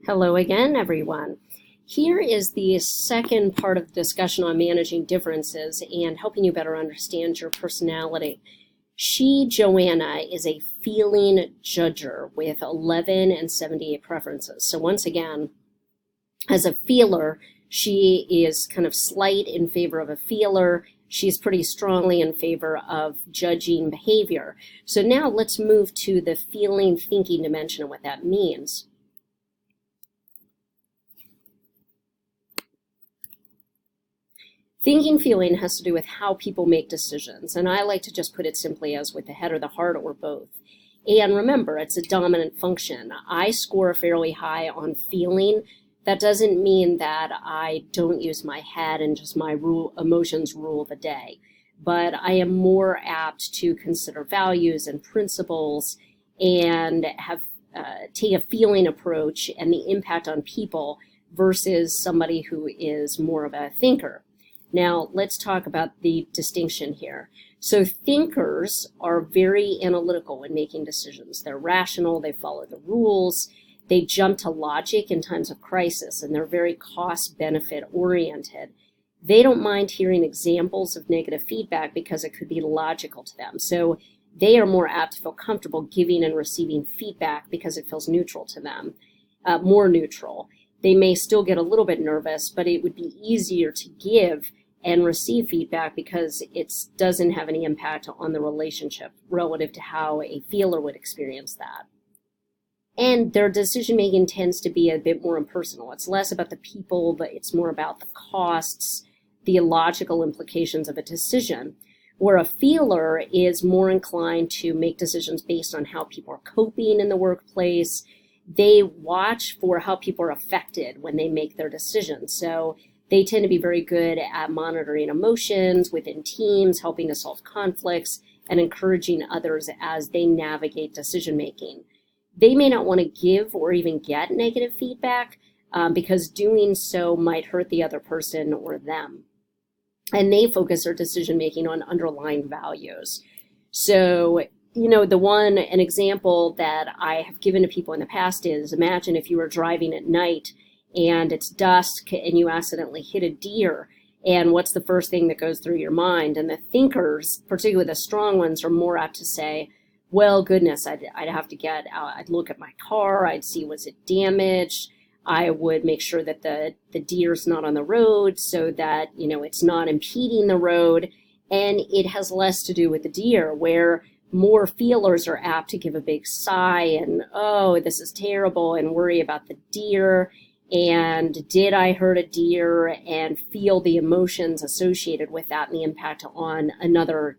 Hello again, everyone. Here is the second part of the discussion on managing differences and helping you better understand your personality. She, Joanna, is a feeling judger with 11 and 78 preferences. So once again, as a feeler, she is kind of slight in favor of a feeler. She's pretty strongly in favor of judging behavior. So now let's move to the feeling thinking dimension and what that means. Thinking feeling has to do with how people make decisions, and I like to just put it simply as with the head or the heart or both. And remember, it's a dominant function. I score fairly high on feeling. That doesn't mean that I don't use my head and just my emotions rule the day, but I am more apt to consider values and principles and take a feeling approach and the impact on people versus somebody who is more of a thinker. Now, let's talk about the distinction here. So thinkers are very analytical when making decisions. They're rational, they follow the rules, they jump to logic in times of crisis, and they're very cost-benefit oriented. They don't mind hearing examples of negative feedback because it could be logical to them. So they are more apt to feel comfortable giving and receiving feedback because it feels neutral to them, more neutral. They may still get a little bit nervous, but it would be easier to give and receive feedback because it doesn't have any impact on the relationship relative to how a feeler would experience that. And their decision making tends to be a bit more impersonal. It's less about the people, but it's more about the costs, the logical implications of a decision, where a feeler is more inclined to make decisions based on how people are coping in the workplace. They watch for how people are affected when they make their decisions. So they tend to be very good at monitoring emotions within teams, helping to solve conflicts, and encouraging others as they navigate decision making. They may not want to give or even get negative feedback because doing so might hurt the other person or them. And they focus their decision making on underlying values. So, an example that I have given to people in the past is, imagine if you were driving at night and it's dusk and you accidentally hit a deer, and what's the first thing that goes through your mind? And the thinkers, particularly the strong ones, are more apt to say, well, goodness, I'd have to get out, I'd look at my car, I'd see, was it damaged? I would make sure that the deer's not on the road so that, it's not impeding the road. And it has less to do with the deer, where more feelers are apt to give a big sigh and, oh, this is terrible, and worry about the deer. And did I hurt a deer, and feel the emotions associated with that and the impact on another,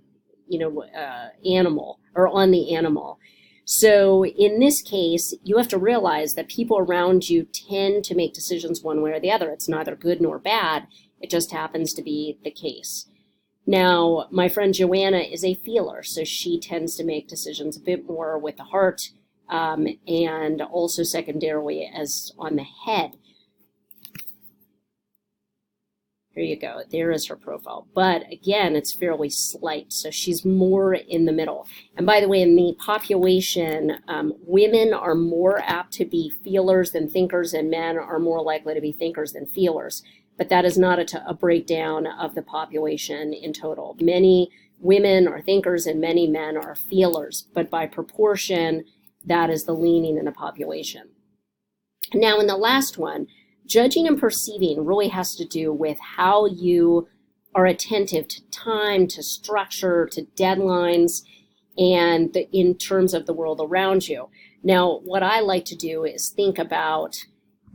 animal or on the animal. So in this case, you have to realize that people around you tend to make decisions one way or the other. It's neither good nor bad. It just happens to be the case. Now, my friend Joanna is a feeler, so she tends to make decisions a bit more with the heart and also secondarily as on the head. Here you go. There is her profile. But again, it's fairly slight, so she's more in the middle. And by the way, in the population, women are more apt to be feelers than thinkers, and men are more likely to be thinkers than feelers. But that is not a breakdown of the population in total. Many women are thinkers and many men are feelers, but by proportion, that is the leaning in the population. Now, in the last one, judging and perceiving really has to do with how you are attentive to time, to structure, to deadlines, and in terms of the world around you. Now, what I like to do is think about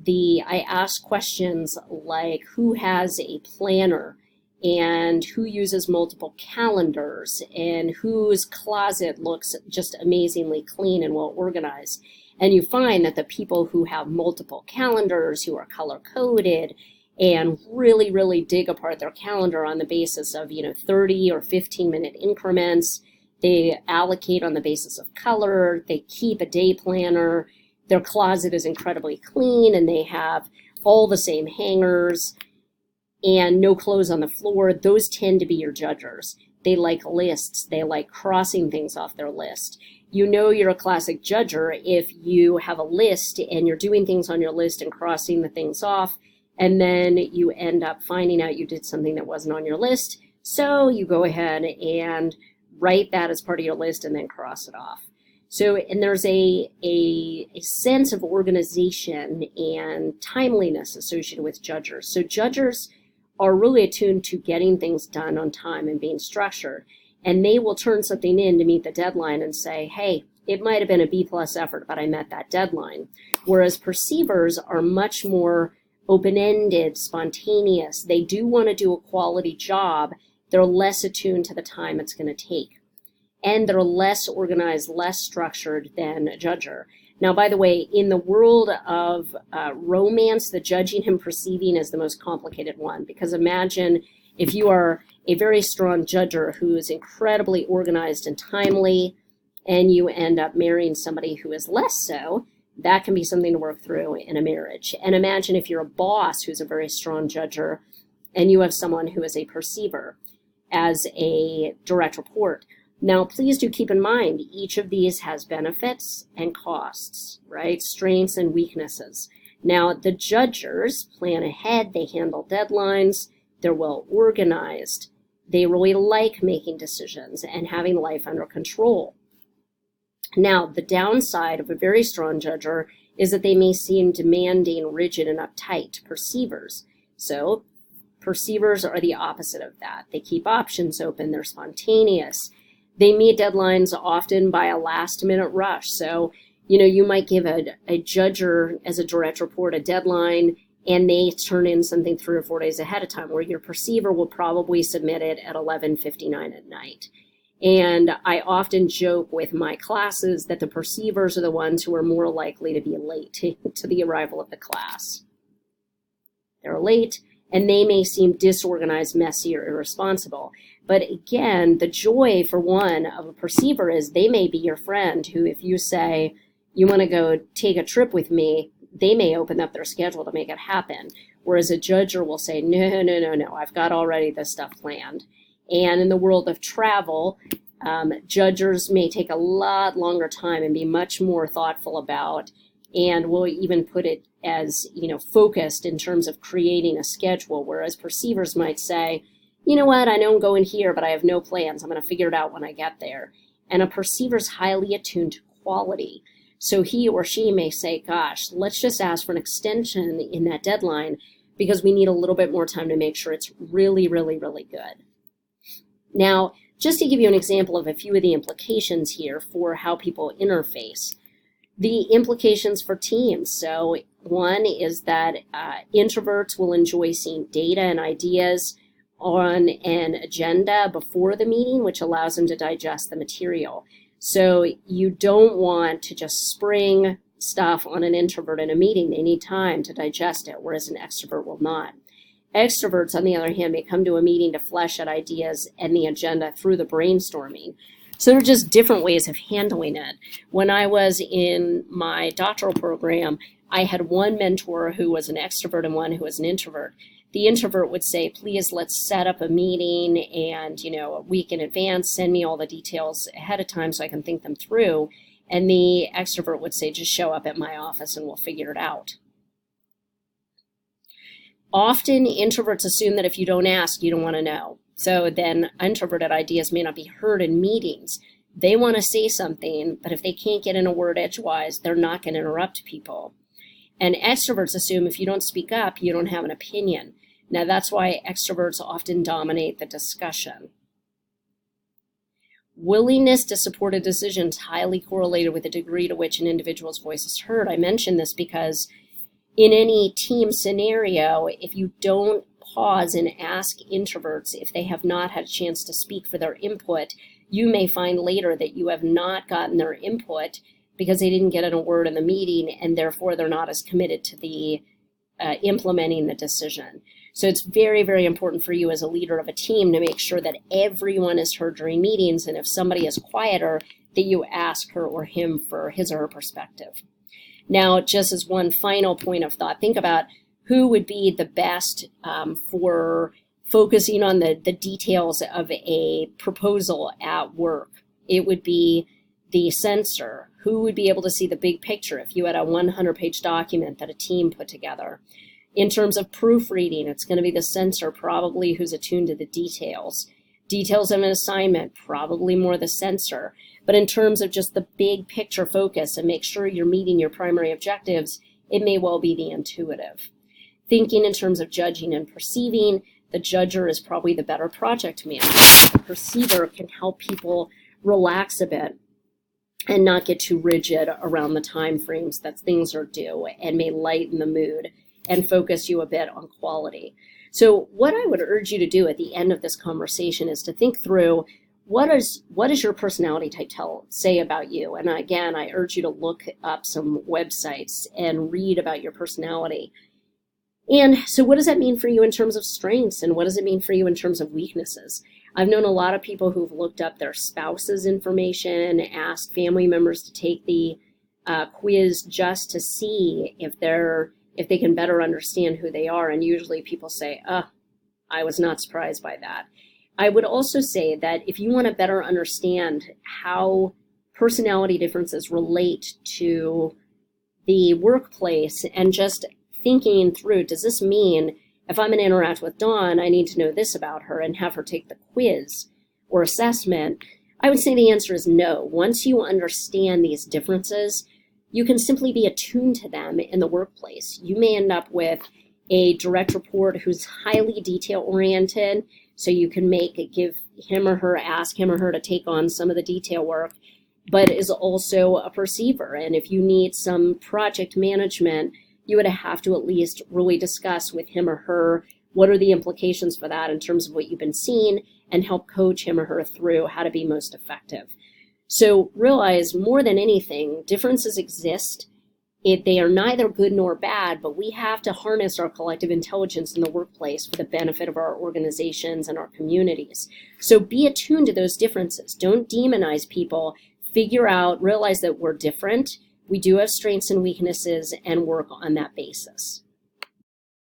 I ask questions like, who has a planner, and who uses multiple calendars, and whose closet looks just amazingly clean and well organized. And you find that the people who have multiple calendars, who are color-coded, and really, really dig apart their calendar on the basis of, 30 or 15-minute increments, they allocate on the basis of color, they keep a day planner, their closet is incredibly clean, and they have all the same hangers and no clothes on the floor. Those tend to be your judgers. They like lists. They like crossing things off their list. You know you're a classic judger if you have a list and you're doing things on your list and crossing the things off, and then you end up finding out you did something that wasn't on your list. So you go ahead and write that as part of your list and then cross it off. So, and there's a sense of organization and timeliness associated with judgers. So judgers are really attuned to getting things done on time and being structured. And they will turn something in to meet the deadline and say, hey, it might have been a B+ effort, but I met that deadline. Whereas perceivers are much more open-ended, spontaneous. They do want to do a quality job. They're less attuned to the time it's going to take. And they're less organized, less structured than a judger. Now, by the way, in the world of romance, the judging and perceiving is the most complicated one, because imagine if you are a very strong judger who is incredibly organized and timely, and you end up marrying somebody who is less so, that can be something to work through in a marriage. And imagine if you're a boss who's a very strong judger, and you have someone who is a perceiver as a direct report. Now, please do keep in mind, each of these has benefits and costs, right? Strengths and weaknesses. Now, the judgers plan ahead, they handle deadlines, they're well organized, they really like making decisions and having life under control. Now, the downside of a very strong judger is that they may seem demanding, rigid, and uptight to perceivers. So, perceivers are the opposite of that. They keep options open, they're spontaneous. They meet deadlines often by a last-minute rush. So, you might give a judger as a direct report a deadline, and they turn in something 3 or 4 days ahead of time, where your perceiver will probably submit it at 11:59 at night. And I often joke with my classes that the perceivers are the ones who are more likely to be late to the arrival of the class. They're late, and they may seem disorganized, messy, or irresponsible. But again, the joy for one of a perceiver is they may be your friend who, if you say, you want to go take a trip with me, they may open up their schedule to make it happen. Whereas a judger will say, no, I've got already this stuff planned. And in the world of travel, judgers may take a lot longer time and be much more thoughtful about, and will even put it as, focused in terms of creating a schedule. Whereas perceivers might say, you know what, I know I'm going here, but I have no plans. I'm going to figure it out when I get there. And a perceiver's highly attuned to quality. So he or she may say, gosh, let's just ask for an extension in that deadline because we need a little bit more time to make sure it's really, really, really good. Now, just to give you an example of a few of the implications here for how people interface, the implications for teams. So one is that introverts will enjoy seeing data and ideas on an agenda before the meeting, which allows them to digest the material. So you don't want to just spring stuff on an introvert in a meeting. They need time to digest it, whereas an extrovert will not. Extroverts, on the other hand, may come to a meeting to flesh out ideas and the agenda through the brainstorming. So there are just different ways of handling it. When I was in my doctoral program, I had one mentor who was an extrovert and one who was an introvert. The introvert would say, please, let's set up a meeting and, a week in advance, send me all the details ahead of time so I can think them through. And the extrovert would say, just show up at my office and we'll figure it out. Often introverts assume that if you don't ask, you don't want to know. So then introverted ideas may not be heard in meetings. They want to say something, but if they can't get in a word edgewise, they're not going to interrupt people. And extroverts assume if you don't speak up, you don't have an opinion. Now that's why extroverts often dominate the discussion. Willingness to support a decision is highly correlated with the degree to which an individual's voice is heard. I mention this because in any team scenario, if you don't pause and ask introverts if they have not had a chance to speak for their input, you may find later that you have not gotten their input because they didn't get in a word in the meeting, and therefore they're not as committed to the implementing the decision. So it's very, very important for you as a leader of a team to make sure that everyone is heard during meetings, and if somebody is quieter, that you ask her or him for his or her perspective. Now, just as one final point of thought, think about who would be the best for focusing on the details of a proposal at work. It would be the censor, who would be able to see the big picture if you had a 100-page document that a team put together. In terms of proofreading, it's going to be the censor, probably who's attuned to the details. Details of an assignment, probably more the censor. But in terms of just the big picture focus and make sure you're meeting your primary objectives, it may well be the intuitive. Thinking in terms of judging and perceiving, the judger is probably the better project manager. The perceiver can help people relax a bit and not get too rigid around the time frames that things are due, and may lighten the mood and focus you a bit on quality. So what I would urge you to do at the end of this conversation is to think through what does your personality type say about you? And again, I urge you to look up some websites and read about your personality. And so what does that mean for you in terms of strengths, and what does it mean for you in terms of weaknesses? I've known a lot of people who've looked up their spouse's information, asked family members to take the quiz just to see if they can better understand who they are. And usually people say, I was not surprised by that. I would also say that if you want to better understand how personality differences relate to the workplace, and just thinking through, does this mean if I'm going to interact with Dawn, I need to know this about her and have her take the quiz or assessment? I would say the answer is no. Once you understand these differences, you can simply be attuned to them in the workplace. You may end up with a direct report who's highly detail-oriented, so you can ask him or her to take on some of the detail work, but is also a perceiver. And if you need some project management, you would have to at least really discuss with him or her what are the implications for that in terms of what you've been seeing, and help coach him or her through how to be most effective. So realize, more than anything, differences exist. They are neither good nor bad, but we have to harness our collective intelligence in the workplace for the benefit of our organizations and our communities. So be attuned to those differences. Don't demonize people. Realize that we're different. We do have strengths and weaknesses, and work on that basis.